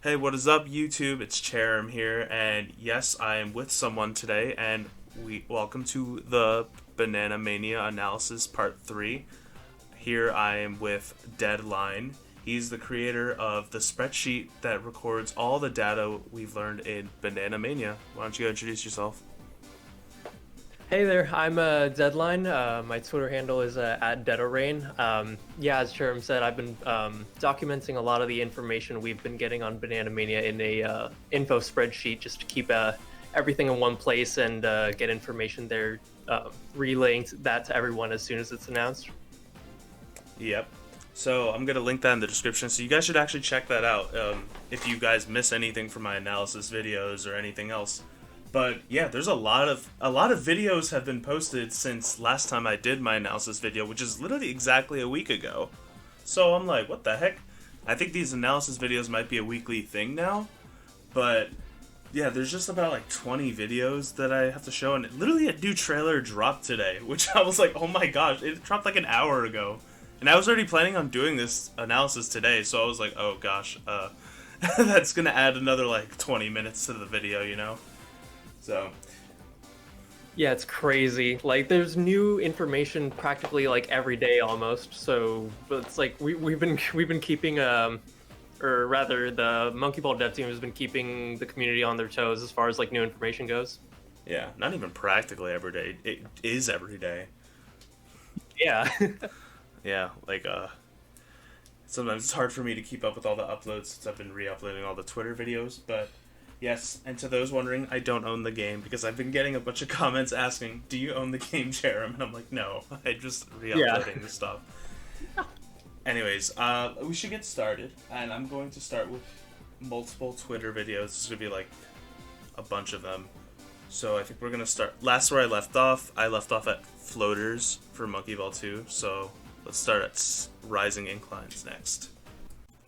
Hey, what is up, YouTube? It's Cherem here, and yes, I am with someone today, and we welcome to the Banana Mania Analysis Part 3. Here I am with Deadline. He's the creator of the spreadsheet that records all the data we've learned in Banana Mania. Why don't you introduce yourself? Hey there, I'm Deadline. My Twitter handle is at Deadorain. Yeah, as Jerem said, I've been documenting a lot of the information we've been getting on Banana Mania in a info spreadsheet just to keep everything in one place and get information there, relaying that to everyone as soon as it's announced. Yep. So I'm gonna link that in the description, so you guys should actually check that out if you guys miss anything from my analysis videos or anything else. But yeah, there's a lot of videos have been posted since last time I did my analysis video, which is literally exactly a week ago. So I'm like, what the heck? I think these analysis videos might be a weekly thing now, but yeah, there's just about like 20 videos that I have to show, and literally a new trailer dropped today, which I was like, oh my gosh, it dropped like an hour ago. And I was already planning on doing this analysis today, so I was like, oh gosh, that's gonna add another like 20 minutes to the video, you know? So Yeah, it's crazy. Like, there's new information practically like every day almost. So it's like we've been keeping or rather, the Monkey Ball dev team has been keeping the community on their toes as far as like new information goes. yeah, not even practically every day. It is every day. Yeah. Yeah, like sometimes it's hard for me to keep up with all the uploads since I've been re-uploading all the Twitter videos, but yes, and to those wondering, I don't own the game because I've been getting a bunch of comments asking, "Do you own the game, Jerem?" And I'm like, "No, I just re-uploading the stuff." Anyways, we should get started, and I'm going to start with multiple Twitter videos. This is gonna be like a bunch of them. So I think we're gonna start. Last where I left off at floaters for Monkey Ball 2. So let's start at rising inclines next.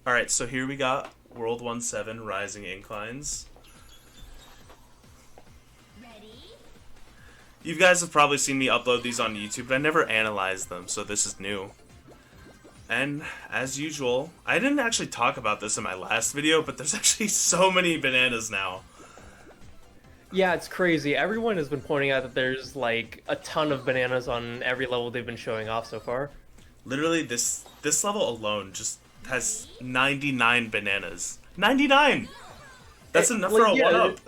All right, so here we got World 1-7 rising inclines. You guys have probably seen me upload these on YouTube, but I never analyzed them, so this is new. And as usual, I didn't actually talk about this in my last video, but there's actually so many bananas now. Yeah, it's crazy. Everyone has been pointing out that there's like a ton of bananas on every level they've been showing off so far. Literally, this level alone just has 99 bananas. 99! That's enough for a one-up.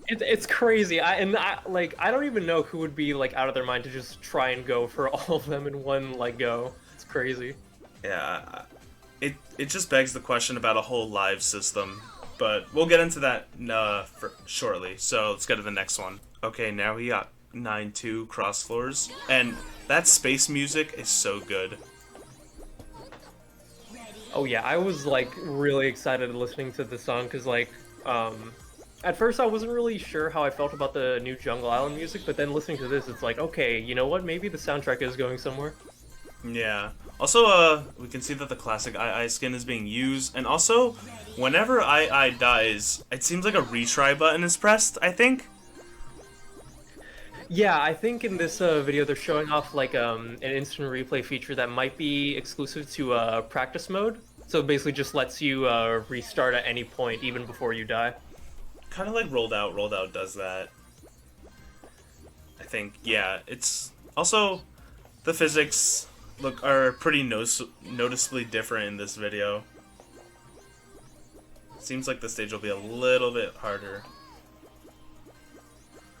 It's crazy. I don't even know who would be like out of their mind to just try and go for all of them in one like go. It's crazy. Yeah, it just begs the question about a whole live system, but we'll get into that shortly. So let's go to the next one. Okay, now we got 9-2 cross floors, and that space music is so good. Oh yeah, I was like really excited listening to the song because at first I wasn't really sure how I felt about the new Jungle Island music, but then listening to this, it's like, okay, you know what? Maybe the soundtrack is going somewhere. Yeah. Also, we can see that the classic II skin is being used, and also, whenever II dies, it seems like a retry button is pressed, I think? Yeah, I think in this video they're showing off like an instant replay feature that might be exclusive to practice mode. So it basically just lets you restart at any point, even before you die. Kind of like Rolled Out does that. I think, yeah, it's... Also, the physics are pretty noticeably different in this video. Seems like the stage will be a little bit harder.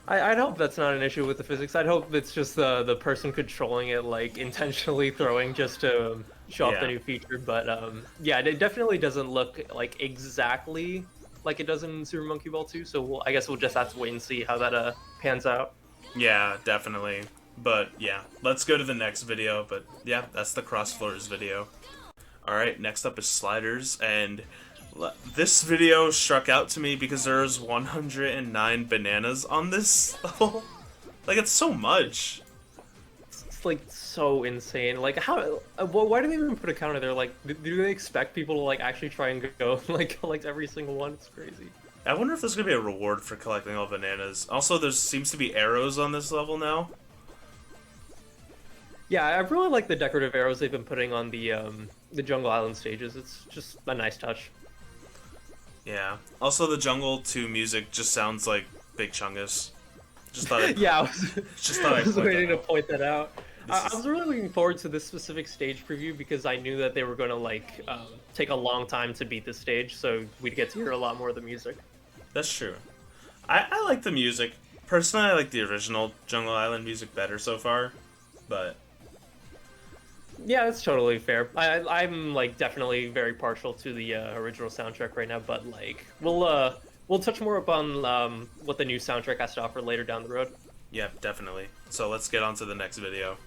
I'd hope that's not an issue with the physics. I'd hope it's just the person controlling it, like, intentionally throwing just to show off the new feature. But, yeah, it definitely doesn't look, like, exactly like it does in Super Monkey Ball 2, so I guess we'll just have to wait and see how that pans out. Yeah, definitely. But, yeah, let's go to the next video. But, yeah, that's the cross floors video. Alright, next up is sliders, and this video struck out to me because there's 109 bananas on this level. Like, it's so much. It's like so insane. Like, how? Why do they even put a counter there? Like, do they expect people to like actually try and go like collect every single one? It's crazy. I wonder if there's gonna be a reward for collecting all bananas. Also, there seems to be arrows on this level now. Yeah, I really like the decorative arrows they've been putting on the Jungle Island stages. It's just a nice touch. Yeah. Also, the Jungle 2 music just sounds like Big Chungus. Just thought I'd, Yeah, just thought I I'd was point that waiting to out. point that out. This I is was really looking forward to this specific stage preview because I knew that they were going to like take a long time to beat the stage, so we'd get to hear a lot more of the music. that's true. I like the music. Personally, I like the original Jungle Island music better so far, but Yeah, that's totally fair. I'm like definitely very partial to the original soundtrack right now, but like we'll touch more upon what the new soundtrack has to offer later down the road. yeah, definitely. So let's get on to the next video.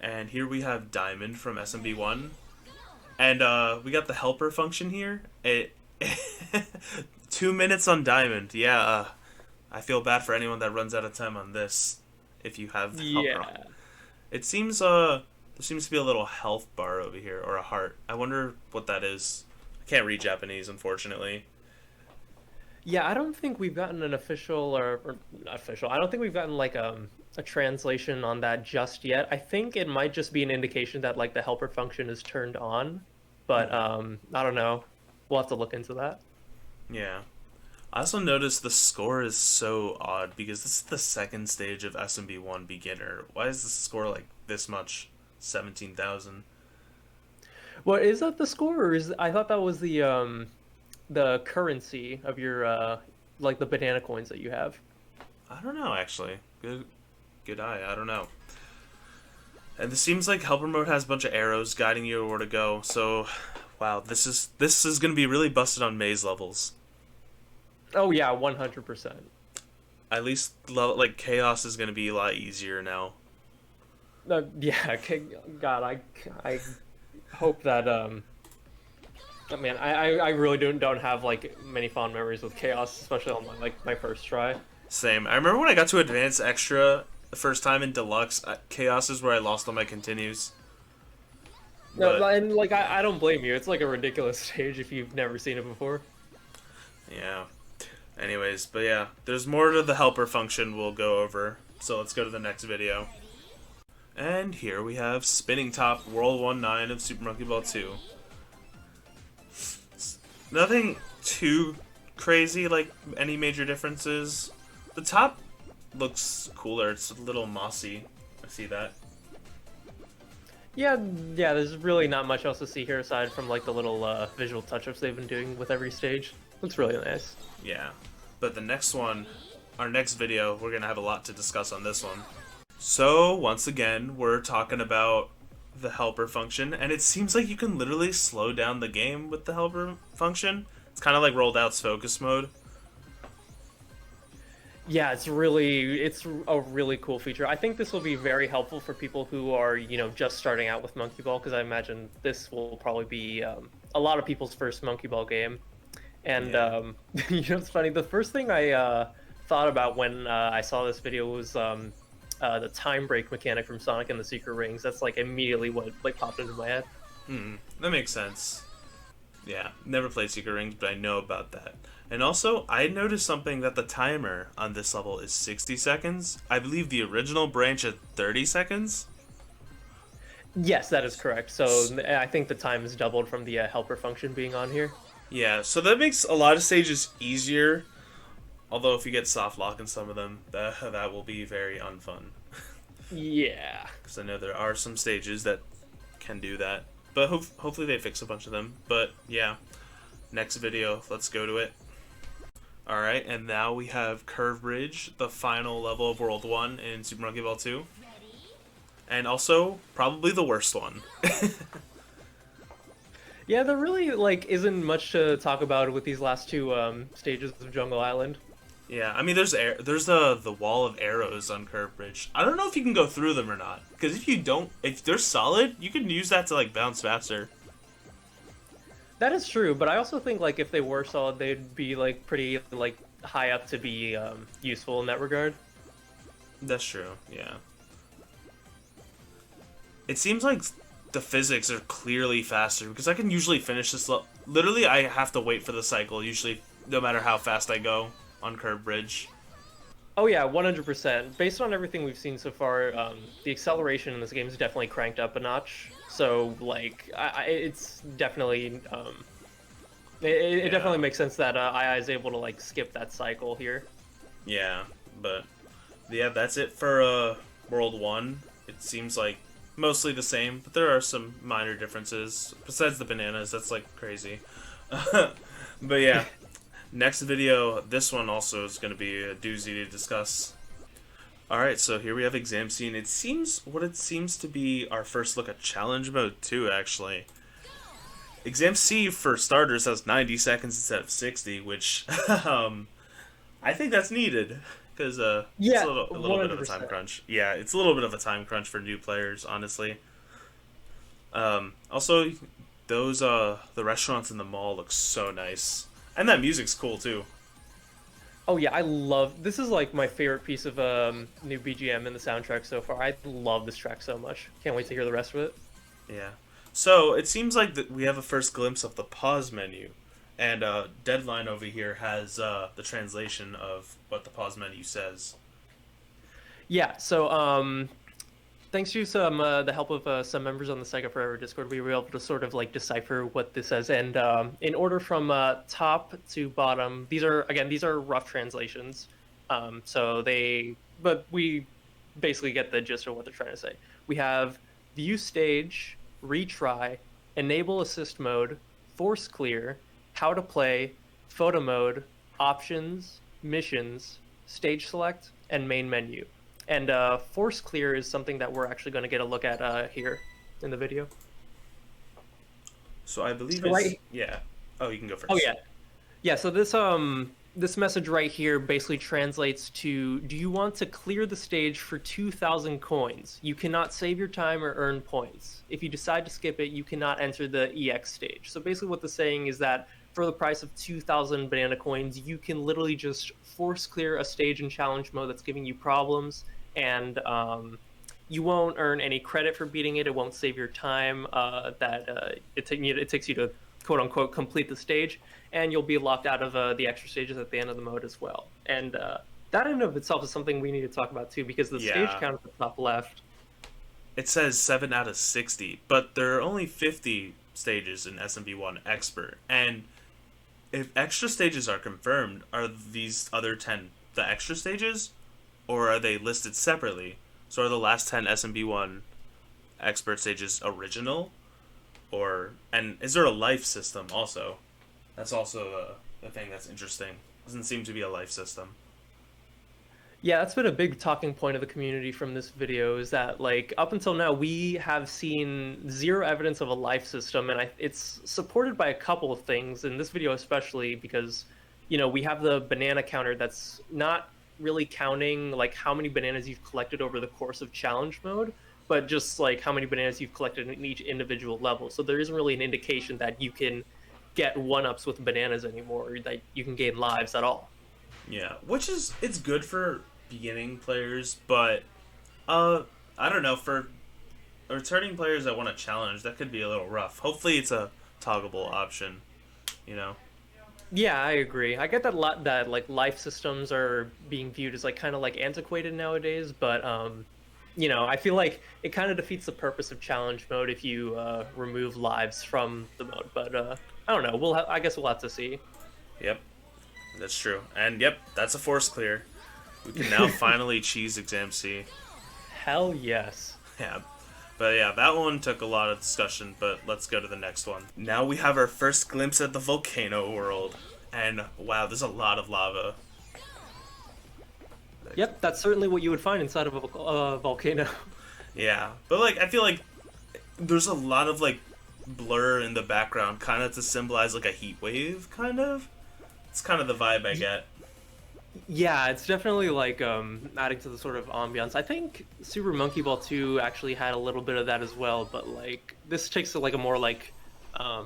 And here we have Diamond from SMB1. And we got the helper function here. It 2 minutes on Diamond. Yeah, I feel bad for anyone that runs out of time on this if you have the helper on. Yeah. It seems there seems to be a little health bar over here, or a heart. I wonder what that is. I can't read Japanese, unfortunately. Yeah, I don't think we've gotten an official or official. I don't think we've gotten like a translation on that just yet. I think it might just be an indication that like the helper function is turned on, but I don't know. We'll have to look into that. Yeah. I also noticed the score is so odd because this is the second stage of SMB1 beginner. Why is the score like this much? 17,000. Well, is that the score, or is I thought that was the currency of your like the banana coins that you have. I don't know actually. Good eye. I don't know. And it seems like helper mode has a bunch of arrows guiding you where to go. So, wow, this is gonna be really busted on maze levels. Oh yeah, 100%. At least like chaos is gonna be a lot easier now. Yeah, okay, God, I hope that I mean, I really don't have like many fond memories with chaos, especially on my first try. Same. I remember when I got to advanced extra the first time in deluxe. Chaos is where I lost all my continues. No, But and like I don't blame you. It's like a ridiculous stage if you've never seen it before. yeah. Anyways, but yeah, there's more to the helper function we'll go over. So let's go to the next video. And here we have Spinning Top World 1-9 of Super Monkey Ball 2. Nothing too crazy, like any major differences. The top looks cooler. It's a little mossy. I see that. Yeah, yeah. There's really not much else to see here aside from like the little visual touch-ups they've been doing with every stage. Looks really nice. Yeah. But the next one, our next video, we're going to have a lot to discuss on this one. So, once again, we're talking about the helper function, and it seems like you can literally slow down the game with the helper function. It's kind of like Rolled Out's focus mode. Yeah, it's a really cool feature. I think this will be very helpful for people who are, just starting out with Monkey Ball, because I imagine this will probably be a lot of people's first Monkey Ball game. And, Yeah. it's funny, the first thing I thought about when I saw this video was the time break mechanic from Sonic and the Secret Rings. That's, like, immediately what, like, popped into my head. That makes sense. Yeah, never played Secret Rings, but I know about that. And also, I noticed something that the timer on this level is 60 seconds. I believe the original branch at 30 seconds. Yes, that is correct. So I think the time is doubled from the helper function being on here. Yeah, so that makes a lot of stages easier. Although if you get soft lock in some of them, that will be very unfun. Yeah. Because I know there are some stages that can do that. But hopefully they fix a bunch of them. But yeah, next video, let's go to it. Alright, and now we have Curve Bridge, the final level of World 1 in Super Monkey Ball 2. And also, probably the worst one. Yeah, there really like isn't much to talk about with these last two stages of Jungle Island. Yeah, I mean, there's the wall of arrows on Curve Bridge. I don't know if you can go through them or not. Because if they're solid, you can use that to like bounce faster. That is true, but I also think like if they were solid, they'd be like pretty like high up to be useful in that regard. That's true. Yeah. It seems like the physics are clearly faster because I can usually finish this. Literally, I have to wait for the cycle. Usually, no matter how fast I go on Curve Bridge. Oh yeah, 100%. Based on everything we've seen so far, the acceleration in this game is definitely cranked up a notch. So like, it's definitely It Yeah. definitely makes sense that II is able to like skip that cycle here. Yeah, but yeah, that's it for World 1. It seems like mostly the same, but there are some minor differences. Besides the bananas, that's like crazy. But yeah, next video, this one also is going to be a doozy to discuss. Alright, so here we have exam scene. It seems to be our first look at challenge mode too, actually. Exam C, for starters, has 90 seconds instead of 60, which I think that's needed because it's Yeah, a little bit of a time 100%. crunch. Yeah, it's a little bit of a time crunch for new players, honestly. Also, those the restaurants in the mall look so nice, and that music's cool too. Oh yeah, I love this is like my favorite piece of new BGM in the soundtrack so far. I love this track so much. Can't wait to hear the rest of it. Yeah. So it seems like that we have a first glimpse of the pause menu, and Deadline over here has the translation of what the pause menu says. Yeah, so thanks to some the help of some members on the Sega Forever Discord, we were able to sort of like decipher what this says. And in order from top to bottom, these are rough translations. So but we basically get the gist of what they're trying to say. We have view stage, retry, enable assist mode, force clear, how to play, photo mode, options, missions, stage select, and main menu. And force clear is something that we're actually going to get a look at here in the video. So I believe So it's right, yeah. Oh, you can go oh first. yeah, yeah. So this message right here basically translates to: do you want to clear the stage for 2,000 coins? You cannot save your time or earn points. If you decide to skip it, you cannot enter the EX stage. So basically, what the saying is that for the price of 2,000 banana coins, you can literally just force clear a stage in challenge mode that's giving you problems, and you won't earn any credit for beating it. It won't save your time. It takes you to quote unquote complete the stage, and you'll be locked out of the extra stages at the end of the mode as well. And that in and of itself is something we need to talk about too, because the stage Yeah. count at the top left. It says 7 out of 60, but there are only 50 stages in SMB1 Expert. And if extra stages are confirmed, are these other 10 the extra stages? Or are they listed separately? So are the last 10 SMB1 Expert stages original? Or, and is there a life system also? That's also a thing that's interesting. Doesn't seem to be a life system. Yeah, that's been a big talking point of the community from this video, is that like up until now we have seen zero evidence of a life system, and it's supported by a couple of things in this video, especially because we have the banana counter that's not really counting like how many bananas you've collected over the course of challenge mode, but just like how many bananas you've collected in each individual level. So there isn't really an indication that you can get one-ups with bananas anymore, or that you can gain lives at all. Yeah, which is, it's good for beginning players, but uh, I don't know, for returning players that want a challenge, that could be a little rough. Hopefully, it's a toggleable option. You know. Yeah, I agree. I get that a lot, that like life systems are being viewed as like kind of like antiquated nowadays, but I feel like it kind of defeats the purpose of challenge mode if you remove lives from the mode. But I don't know. I guess we'll have to see. Yep, that's true. And yep, that's a force clear. We can now finally cheese exam C. Hell yes. Yeah. But yeah, that one took a lot of discussion, but let's go to the next one. Now we have our first glimpse at the volcano world. And wow, there's a lot of lava. Yep, that's certainly what you would find inside of a volcano. Yeah, but like I feel like there's a lot of like blur in the background, kind of to symbolize like a heat wave, kind of. It's kind of the vibe I get. Yeah, it's definitely like adding to the sort of ambiance. I think Super Monkey Ball 2 actually had a little bit of that as well, but like this takes like a more like I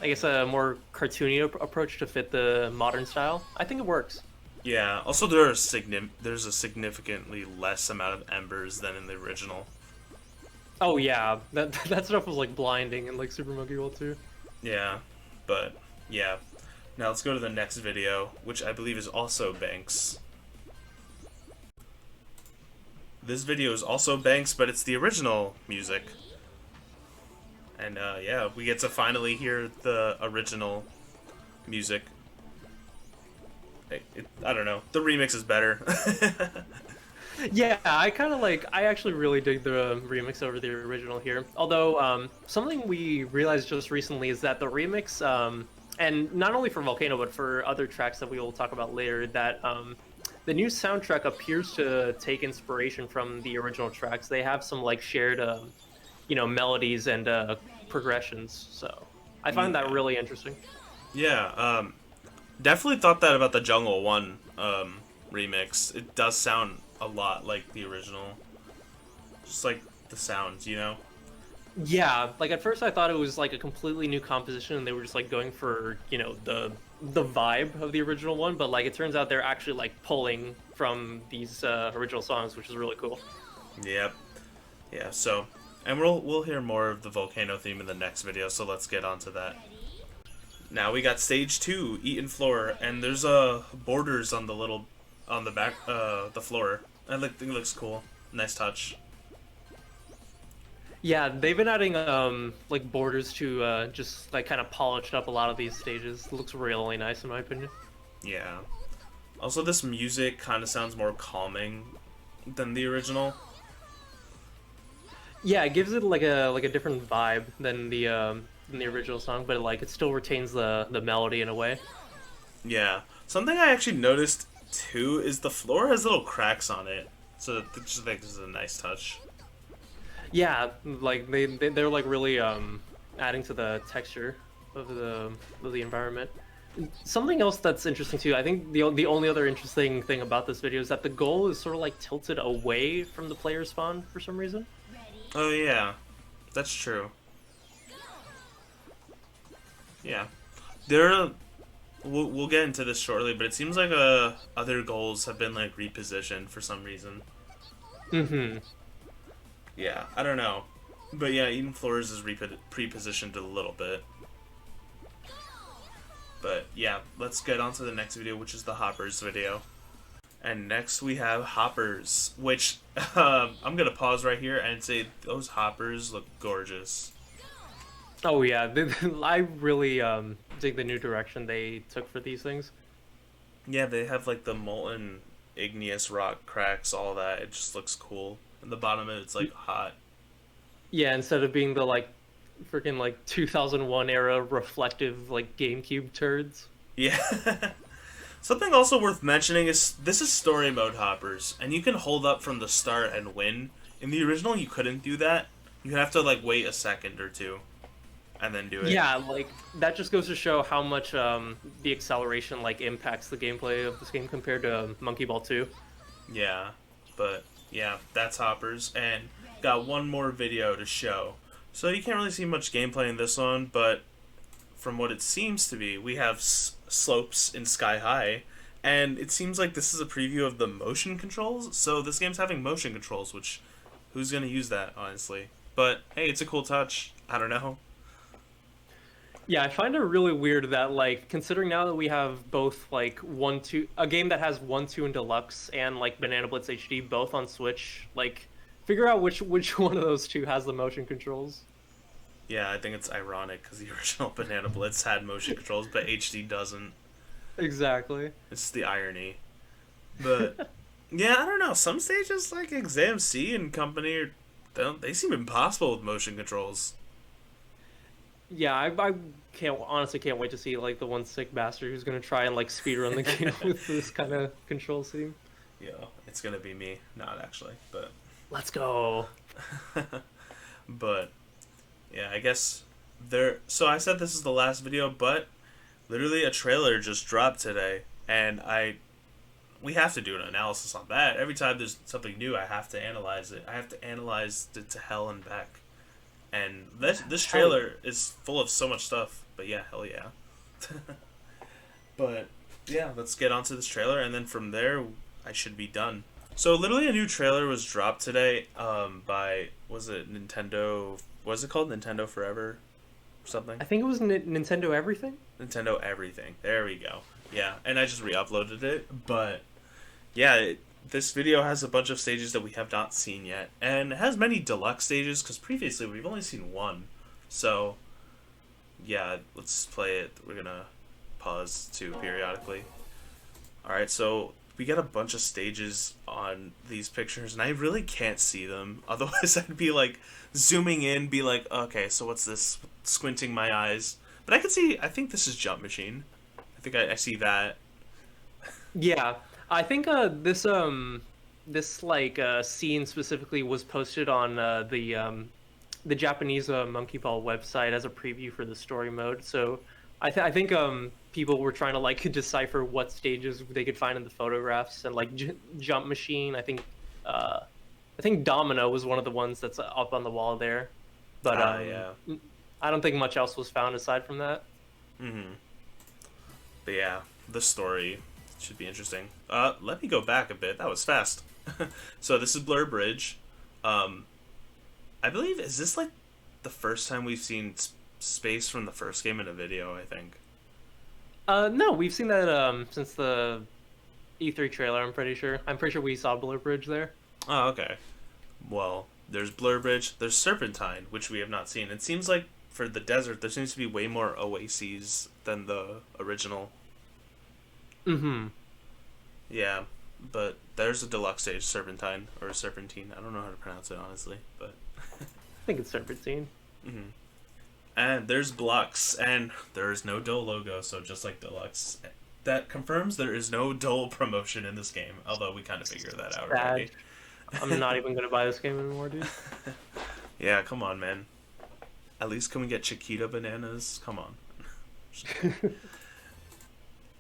guess a more cartoony approach to fit the modern style. I think it works. Yeah. Also, there's a significantly less amount of embers than in the original. Oh yeah, that that stuff was like blinding in like Super Monkey Ball 2. Yeah, but yeah. Now let's go to the next video, which I believe is also Banks. This video is also Banks, but it's the original music. And yeah, we get to finally hear the original music. I don't know. The remix is better. Yeah, I actually really dig the remix over the original here. Although, something we realized just recently is that the remix, and not only for Volcano, but for other tracks that we will talk about later, that the new soundtrack appears to take inspiration from the original tracks. They have some like shared, melodies and progressions. So I find that Yeah. really interesting. Yeah, definitely thought that about the Jungle One remix. It does sound a lot like the original. Just like the sounds, you know? Yeah, like at first I thought it was like a completely new composition and they were just like going for, the vibe of the original one, but like it turns out they're actually like pulling from these original songs, which is really cool. Yep. Yeah, so and we'll hear more of the volcano theme in the next video, so let's get on to that. Now we got stage 2, Eaten Floor, and there's borders on the back the floor. I think it looks cool. Nice touch. Yeah, they've been adding like borders to just like kind of polished up a lot of these stages. It looks really nice in my opinion. Yeah. Also, this music kind of sounds more calming than the original. Yeah, it gives it like a different vibe than the original song, but like it still retains the melody in a way. Yeah. Something I actually noticed too is the floor has little cracks on it, so I just think this is a nice touch. Yeah, like they're like really adding to the texture of the environment. Something else that's interesting too, I think the only other interesting thing about this video is that the goal is sort of like tilted away from the player spawn for some reason. Oh yeah, that's true. Yeah, there. We'll get into this shortly, but it seems like other goals have been like repositioned for some reason. Mm-hmm. Yeah, I don't know, but yeah, Eden Floors is pre-positioned a little bit. But yeah, let's get on to the next video, which is the Hoppers video. And next we have Hoppers, which I'm gonna pause right here and say those Hoppers look gorgeous. Oh yeah, I really dig the new direction they took for these things. Yeah, they have like the molten igneous rock cracks, all that. It just looks cool. And the bottom of it's like hot. Yeah, instead of being the like freaking like 2001 era reflective like GameCube turds. Yeah. Something also worth mentioning is this is story mode Hoppers, and you can hold up from the start and win. In the original, you couldn't do that. You have to like wait a second or two, and then do it. Yeah, like that just goes to show how much the acceleration like impacts the gameplay of this game compared to Monkey Ball 2. Yeah, but yeah, that's Hoppers, and got one more video to show. So you can't really see much gameplay in this one, but from what it seems to be, we have slopes in Sky High, and it seems like this is a preview of the motion controls. So this game's having motion controls, which who's gonna use that, honestly? But hey, it's a cool touch. I don't know. Yeah, I find it really weird that like considering now that we have both like a game that has 1, 2, and Deluxe and like Banana Blitz HD both on Switch, like figure out which one of those two has the motion controls. Yeah, I think it's ironic because the original Banana Blitz had motion controls, but HD doesn't. Exactly. It's the irony. But yeah, I don't know. Some stages like Exam C and company, they seem impossible with motion controls. Yeah, I can't wait to see like the one sick bastard who's gonna try and like speedrun the game with this kind of control scheme. Yeah, it's gonna be me. Not actually, but Let's go. but yeah, I guess there. So I said this is the last video, but literally a trailer just dropped today, and we have to do an analysis on that. Every time there's something new, I have to analyze it. I have to analyze it to hell and back. And this trailer is full of so much stuff. But yeah, hell yeah. But yeah, let's get onto this trailer, and then from there, I should be done. So literally a new trailer was dropped today by, was it Nintendo, what is it called? Nintendo Forever or something? I think it was Nintendo Everything. Nintendo Everything. There we go. Yeah, and I just re-uploaded it. But yeah, this video has a bunch of stages that we have not seen yet. And it has many deluxe stages because previously we've only seen one. So yeah, let's play it. We're going to pause too periodically. Alright, so we got a bunch of stages on these pictures, and I really can't see them. Otherwise, I'd be like zooming in, be like, okay, so what's this? Squinting my eyes. But I can see, I think this is Jump Machine. I think I see that. Yeah, I think this like scene specifically was posted on the Japanese Monkey Ball website as a preview for the story mode. So I think people were trying to like decipher what stages they could find in the photographs, and like Jump Machine. I think Domino was one of the ones that's up on the wall there, but Yeah. I don't think much else was found aside from that. Mm-hmm. But yeah, the story should be interesting. Let me go back a bit. That was fast. So this is Blur Bridge. Um, I believe, is this like the first time we've seen space from the first game in a video, I think. No, we've seen that since the E3 trailer. I'm pretty sure we saw Blur Bridge there. Oh, okay. Well, there's Blur Bridge, there's Serpentine, which we have not seen. It seems like for the desert, there seems to be way more oases than the original. Mm-hmm. Yeah, but there's a deluxe stage, Serpentine, or Serpentine. I don't know how to pronounce it, honestly, but... I think it's Serpentine. Mm-hmm. And there's Deluxe, and there is no Dole logo, so just like Deluxe. That confirms there is no Dole promotion in this game, although we kind of figured that out already. I'm not even gonna buy this game anymore, dude. Yeah, come on, man. At least can we get Chiquita bananas? Come on.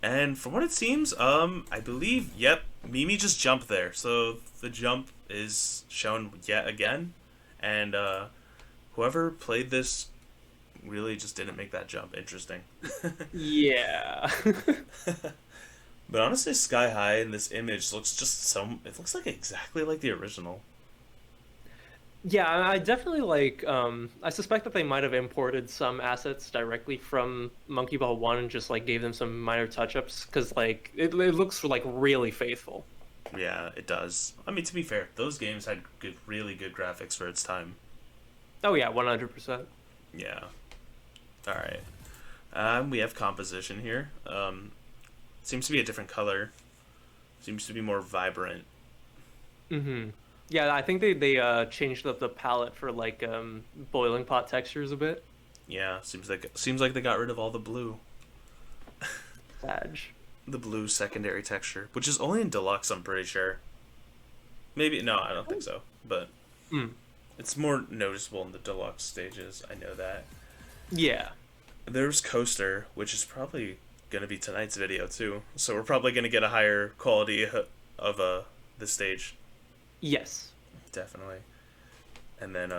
And from what it seems, I believe, yep, Mimi just jumped there. So the jump is shown yet again, and whoever played this really just didn't make that jump interesting. Yeah. But honestly, Sky High in this image looks it looks like exactly like the original. Yeah, I definitely like. I suspect that they might have imported some assets directly from Monkey Ball 1 and just like gave them some minor touch-ups, because like it looks like really faithful. Yeah, it does. I mean, to be fair, those games had really good graphics for its time. Oh yeah, 100%. Yeah. All right. We have composition here. Seems to be a different color. Seems to be more vibrant. Mm-hmm. Yeah, I think they changed up the palette for like boiling pot textures a bit. Yeah, seems like they got rid of all the blue. Sag. The blue secondary texture, which is only in deluxe, I'm pretty sure. Maybe no, I don't think so. But it's more noticeable in the deluxe stages. I know that. Yeah. There's Coaster, which is probably gonna be tonight's video too. So we're probably gonna get a higher quality of this stage. Yes. Definitely. And then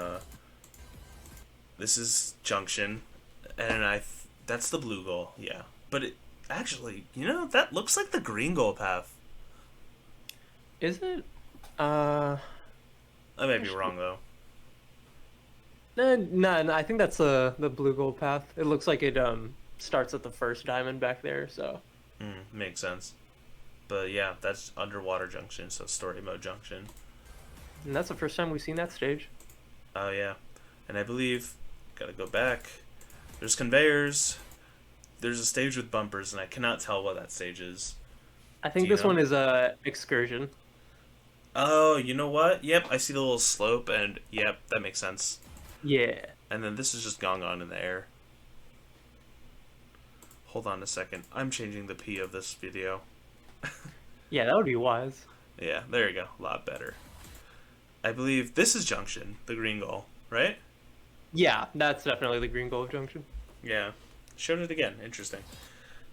this is Junction, and that's the blue goal, yeah. But it actually, that looks like the green goal path. Is it? I may be wrong though. No, I think that's the blue gold path. It looks like it starts at the first diamond back there, so. Makes sense. But yeah, that's Underwater Junction, so Story Mode Junction. And that's the first time we've seen that stage. Oh yeah. And I believe, gotta go back, there's conveyors, there's a stage with bumpers, and I cannot tell what that stage is. I think this one is Excursion. Oh, you know what? Yep, I see the little slope, and yep, that makes sense. Yeah. And then this is just Gong On in the air. Hold on a second. I'm changing the P of this video. Yeah, that would be wise. Yeah, there you go. A lot better. I believe this is Junction, the green goal, right? Yeah, that's definitely the green gold junction. Yeah. Showed it again. Interesting.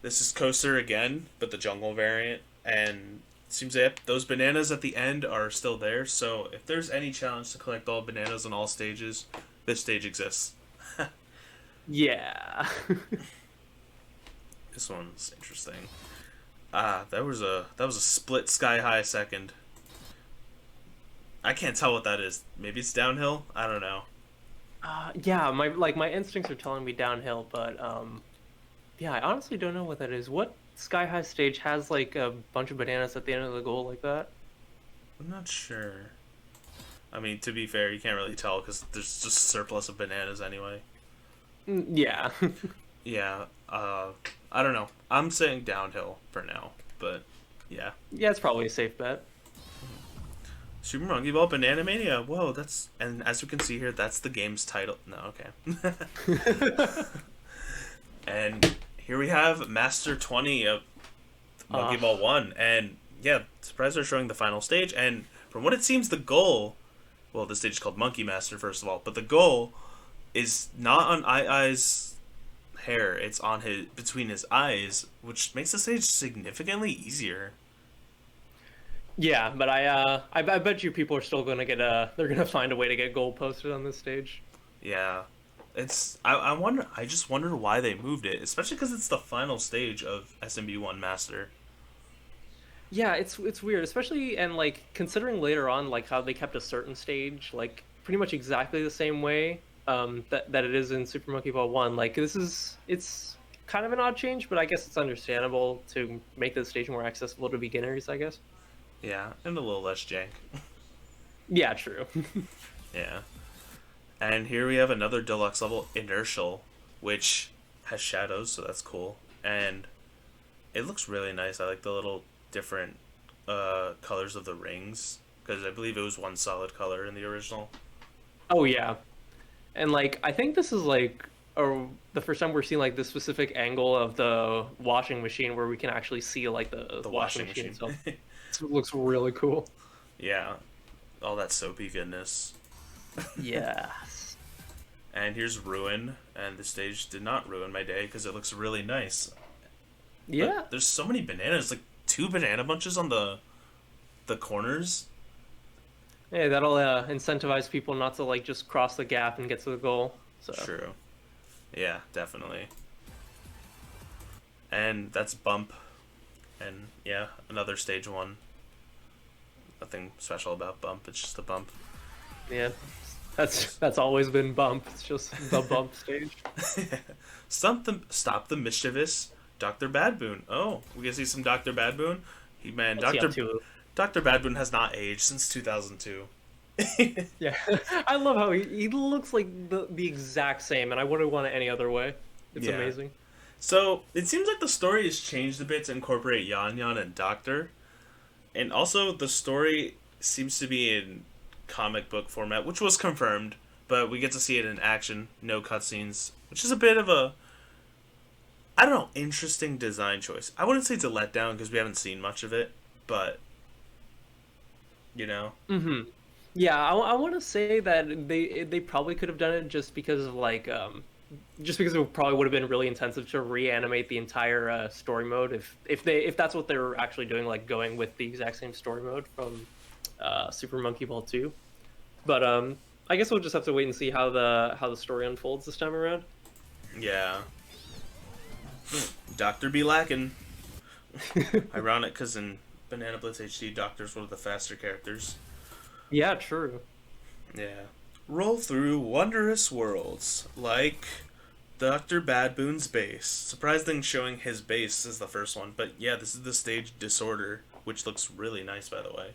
This is Coaster again, but the jungle variant. And it seems that those bananas at the end are still there. So if there's any challenge to collect all bananas on all stages, this stage exists. Yeah. This one's interesting. That was a split Sky High second. I can't tell what that is. Maybe it's downhill. I don't know. Yeah, my instincts are telling me downhill, but yeah, I honestly don't know what that is. What Sky High stage has like a bunch of bananas at the end of the goal like that? I'm not sure. I mean, to be fair, you can't really tell because there's just a surplus of bananas anyway. Yeah. Yeah. I don't know. I'm saying downhill for now, but yeah. Yeah, it's probably a safe bet. Super Monkey Ball Banana Mania. Whoa, that's, and as you can see here, that's the game's title. No, okay. And here we have Master 20 of Monkey uh, Ball 1, and yeah, surprise, they're showing the final stage, and from what it seems, the goal, well, the stage is called Monkey Master, first of all, but the goal is not on I's hair, it's on his, between his eyes, which makes the stage significantly easier. yeah, but I bet you people are still gonna get they're gonna find a way to get gold posted on this stage. Yeah. I wonder, I just wonder why they moved it, especially because it's the final stage of SMB1 Master. Yeah, it's weird, especially and like considering later on like how they kept a certain stage like pretty much exactly the same way that it is in Super Monkey Ball 1. Like it's kind of an odd change, but I guess it's understandable to make the stage more accessible to beginners, I guess. Yeah, and a little less jank. Yeah, true. Yeah. And here we have another deluxe level, Inertial, which has shadows, so that's cool. And it looks really nice. I like the little different colors of the rings, because I believe it was one solid color in the original. Oh yeah. And like I think this is like the first time we're seeing like the specific angle of the washing machine where we can actually see like the The washing washing machine machine. itself. It looks really cool. Yeah, all that soapy goodness. Yeah. And here's Ruin, and the stage did not ruin my day because it looks really nice. Yeah. But there's so many bananas, like two banana bunches on the corners. Hey, that'll incentivize people not to like just cross the gap and get to the goal. So True. Yeah, definitely. And that's Bump. And yeah, another stage one. Nothing special about Bump, it's just a bump. yeah, that's always been bump. It's just the bump stage. Stop the mischievous Dr. Badboon. Oh, we can see some Dr. Badboon. He man, What's he up to? Dr. Badboon has not aged since 2002. Yeah, I love how he looks like the exact same, and I wouldn't want it any other way. It's Yeah. amazing. So it seems like the story has changed a bit to incorporate Yan Yan and Doctor, and also the story seems to be in comic book format, which was confirmed, but we get to see it in action, no cutscenes, which is a bit of a, I don't know, interesting design choice. I wouldn't say it's a letdown because we haven't seen much of it, but you know, Mm-hmm. Yeah, I want to say that they probably could have done it just because of like just because it probably would have been really intensive to reanimate the entire story mode if that's what they're actually doing, like going with the exact same story mode from Super Monkey Ball 2. But I guess we'll just have to wait and see how the story unfolds this time around. yeah, Doctor be lacking. Ironic because in Banana Blitz HD, Doctor's one of the faster characters. Yeah, true. Yeah. Roll through wondrous worlds, like Dr. Badboon's base. Surprising showing his base as the first one, but yeah, this is the stage Disorder, which looks really nice, by the way.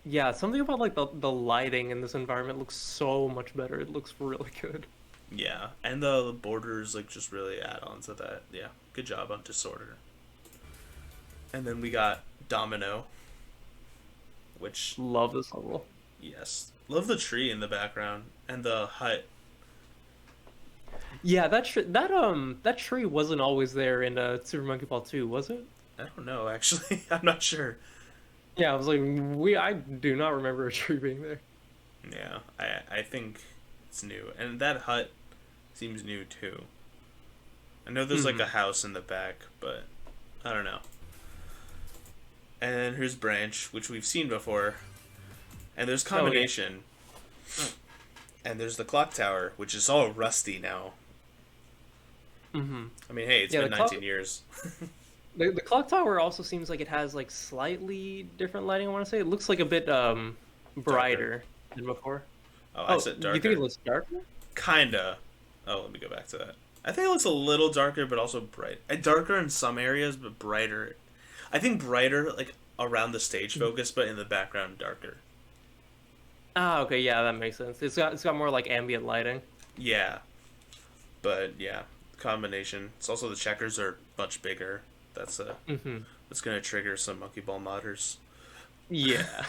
Yeah, something about like the lighting in this environment looks so much better. It looks really good. Yeah, and the borders like just really add on to that. Yeah, good job on Disorder. And then we got Domino, which, Love this level. yes, love the tree in the background and the hut. Yeah, that tree wasn't always there in Super Monkey Ball 2, was it? I don't know, actually. I'm not sure. Yeah, I was like, I do not remember a tree being there. Yeah, I think it's new. And that hut seems new too. I know there's like a house in the back, but I don't know. And then here's Branch, which we've seen before. And there's Combination. And there's the Clock Tower, which is all rusty now. Mm-hmm. I mean, hey, it's Yeah, been the 19 years. The clock tower also seems like it has like slightly different lighting. I want to say it looks like a bit brighter than before. Oh, I said darker. You think it looks darker? Kinda. Oh, let me go back to that. I think it looks a little darker, but also bright. Darker in some areas, but brighter. I think brighter, like, around the stage focus, but in the background, darker. Ah, okay, yeah, that makes sense. It's got more like ambient lighting. Yeah. But, yeah. combination. It's also the checkers are much bigger. That's Mm-hmm. that's gonna trigger some monkey ball modders. Yeah.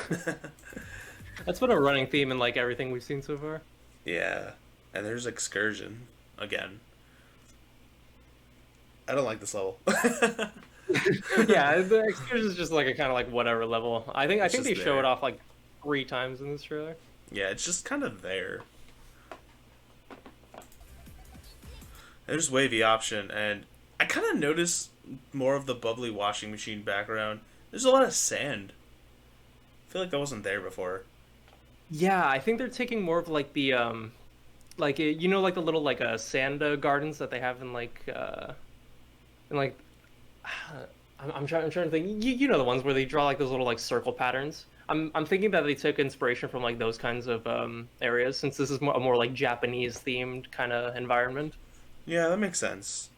That's been a running theme in like everything we've seen so far. Yeah, and there's excursion again. I don't like this level. Yeah, the excursion is just like a kind of like whatever level. I It's think just they show it there. off like 3 times in this trailer. Yeah, it's just kind of there. There's wavy option, and I kind of notice more of the bubbly washing machine background. There's a lot of sand. I feel like that wasn't there before. Yeah, I think they're taking more of like the you know, like the little like sand gardens that they have in like I'm trying to think. You know the ones where they draw like those little like circle patterns. I'm thinking that they took inspiration from like those kinds of areas, since this is a more like Japanese themed kind of environment. Yeah, that makes sense.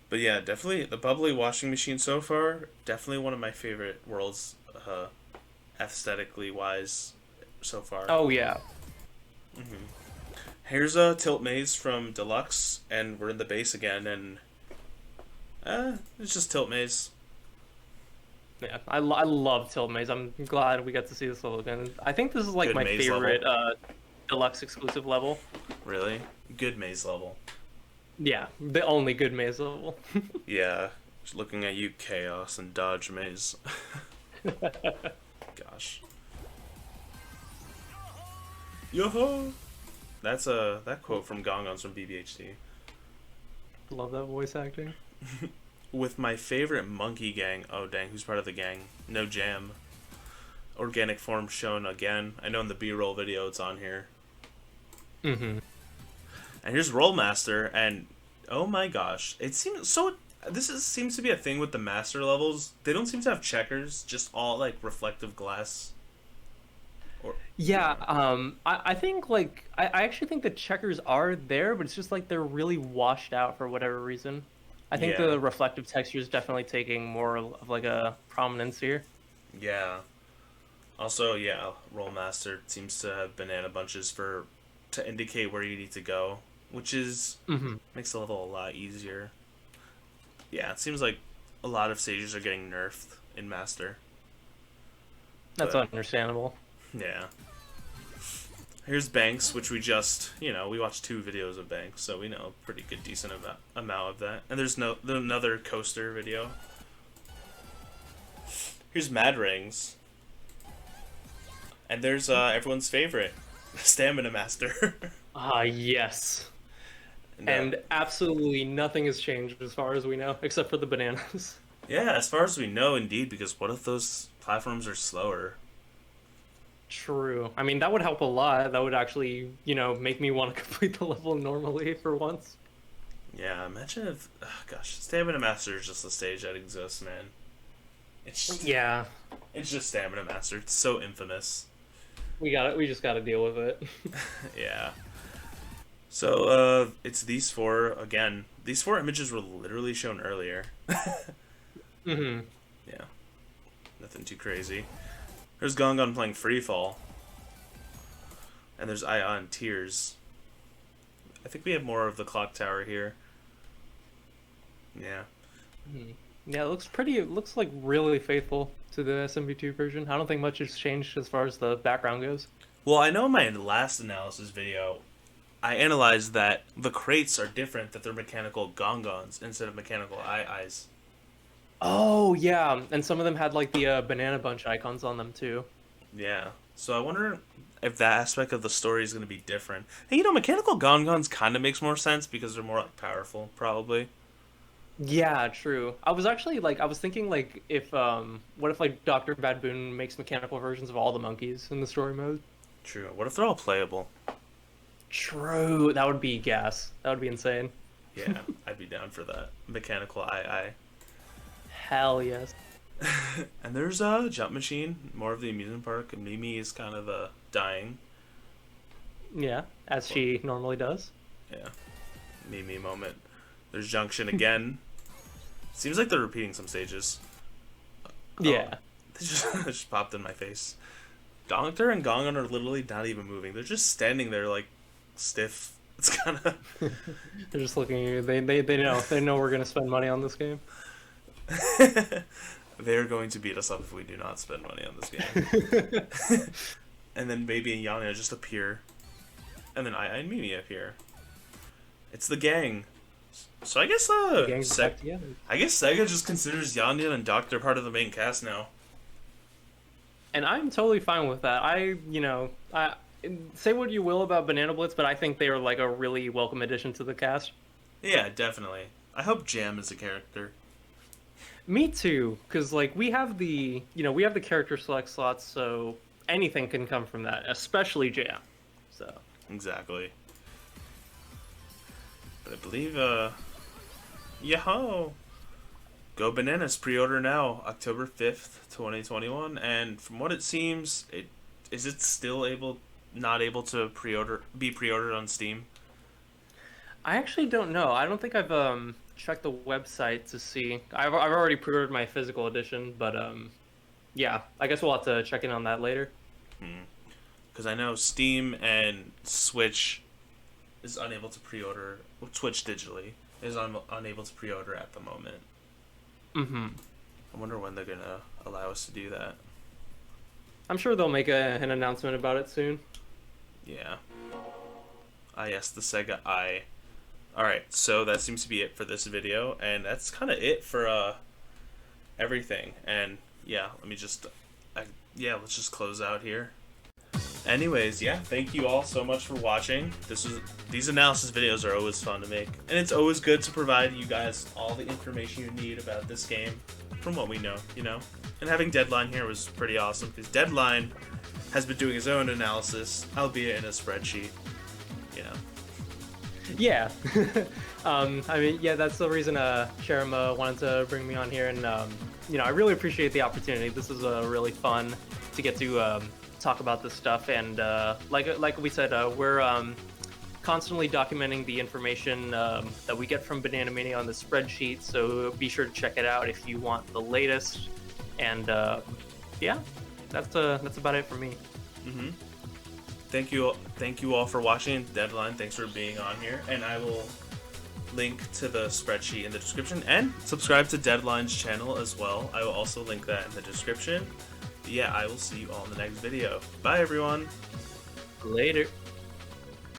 But yeah, definitely the bubbly washing machine so far. Definitely one of my favorite worlds, aesthetically wise, so far. Oh yeah. Here's a tilt maze from Deluxe, and we're in the base again, and it's just tilt maze. Yeah, I love Tilt Maze. I'm glad we got to see this level again. I think this is like Good my maze favorite level. deluxe exclusive level. Really good maze level. Yeah, the only good maze level. Yeah, just looking at you, chaos and dodge maze. Gosh. Yo-ho! That's that quote from Gongons from BBHD. Love that voice acting. With my favorite monkey gang. Oh dang, who's part of the gang? No Jam. Organic form shown again. I know in the B-roll video it's on here. Mm-hmm. And here's Rollmaster, and oh my gosh, it seems so. Seems to be a thing with the master levels. They don't seem to have checkers, just all like reflective glass. Or Yeah, I think like I actually think the checkers are there, but it's just like they're really washed out for whatever reason. I think yeah, the reflective texture is definitely taking more of like a prominence here. yeah. Also, yeah, Rollmaster seems to have banana bunches for to indicate where you need to go, which is Mm-hmm. makes the level a lot easier. Yeah, it seems like a lot of stages are getting nerfed in Master. That's But understandable. yeah. Here's Banks, which we just, we watched 2 videos of Banks, so we know a pretty good, decent amount of that. And there's another coaster video. Here's Mad Rings. And there's everyone's favorite, Stamina Master. Ah, yes. and, And absolutely nothing has changed as far as we know, except for the bananas. yeah, as far as we know, indeed, because what if those platforms are slower? True. I mean, that would help a lot. That would actually, make me want to complete the level normally for once. Yeah, imagine if, gosh, Stamina Master is just a stage that exists, man. Yeah, It's just Stamina Master. It's so infamous. we just gotta deal with it. Yeah. So, it's these 4 again. These 4 images were literally shown earlier. Hmm. Yeah. Nothing too crazy. There's Gongon playing Free Fall. And there's Ion Tears. I think we have more of the clock tower here. Yeah. Yeah, it looks like really faithful to the SMB2 version. I don't think much has changed as far as the background goes. Well, I know in my last analysis video, I analyzed that the crates are different, that they're mechanical Gongons instead of mechanical eyes. Oh, yeah, and some of them had like the banana bunch icons on them too. Yeah. So I wonder if that aspect of the story is going to be different. And mechanical Gongons kind of makes more sense because they're more like powerful, probably. Yeah, true. I was thinking like if what if like Dr. Bad Boon makes mechanical versions of all the monkeys in the story mode? True. What if they're all playable? True. That would be gas. That would be insane. Yeah, I'd be down for that. Mechanical eye. Hell yes. And there's a jump machine, more of the amusement park. Mimi is kind of dying. Yeah, as she normally does. Yeah, Mimi moment. There's Junction again. Seems like they're repeating some stages. Yeah. They just popped in my face. Doctor and Gongon are literally not even moving. They're just standing there like stiff It's kind of They're just looking at you. They know we're gonna spend money on this game. they're going to beat us up if we do not spend money on this game. And then Baby and Yanya just appear, and then I and Mimi appear. It's the gang. So I guess Gang's back together. I guess Sega just considers Yanya and Doctor part of the main cast now. And I'm totally fine with that. I say what you will about Banana Blitz, but I think they are like a really welcome addition to the cast. Yeah, definitely. I hope Jam is a character. Me too, because like we have the character select slots, so anything can come from that, especially Jam. So Exactly. But I believe Yahoo! Go Bananas pre-order now, October 5th, 2021, and from what it seems, is it still not able to be pre-ordered on Steam? I actually don't know. I don't think I've checked the website to see. I've already pre-ordered my physical edition, but yeah, I guess we'll have to check in on that later. Because I know Steam and Switch is unable to pre-order. Well, Switch digitally is unable to pre-order at the moment. Mm-hmm. I wonder when they're gonna allow us to do that. I'm sure they'll make an announcement about it soon. Yeah. Ah, yes, the Sega Eye. Alright, so that seems to be it for this video, and that's kind of it for everything. And yeah, let's just close out here. Anyways, yeah, thank you all so much for watching. These analysis videos are always fun to make, and it's always good to provide you guys all the information you need about this game from what we know, And having Deadline here was pretty awesome, because Deadline has been doing his own analysis, albeit in a spreadsheet, Yeah. I mean, yeah, that's the reason Sharma wanted to bring me on here, and I really appreciate the opportunity. This is really fun to get to talk about this stuff, and like we said, we're constantly documenting the information that we get from Banana Mania on the spreadsheet, so be sure to check it out if you want the latest. And yeah, that's about it for me. Mm-hmm. Thank you all for watching. Deadline, thanks for being on here, and I will link to the spreadsheet in the description, and subscribe to Deadline's channel as well. I will also link that in the description. But yeah, I will see you all in the next video. Bye everyone. Later.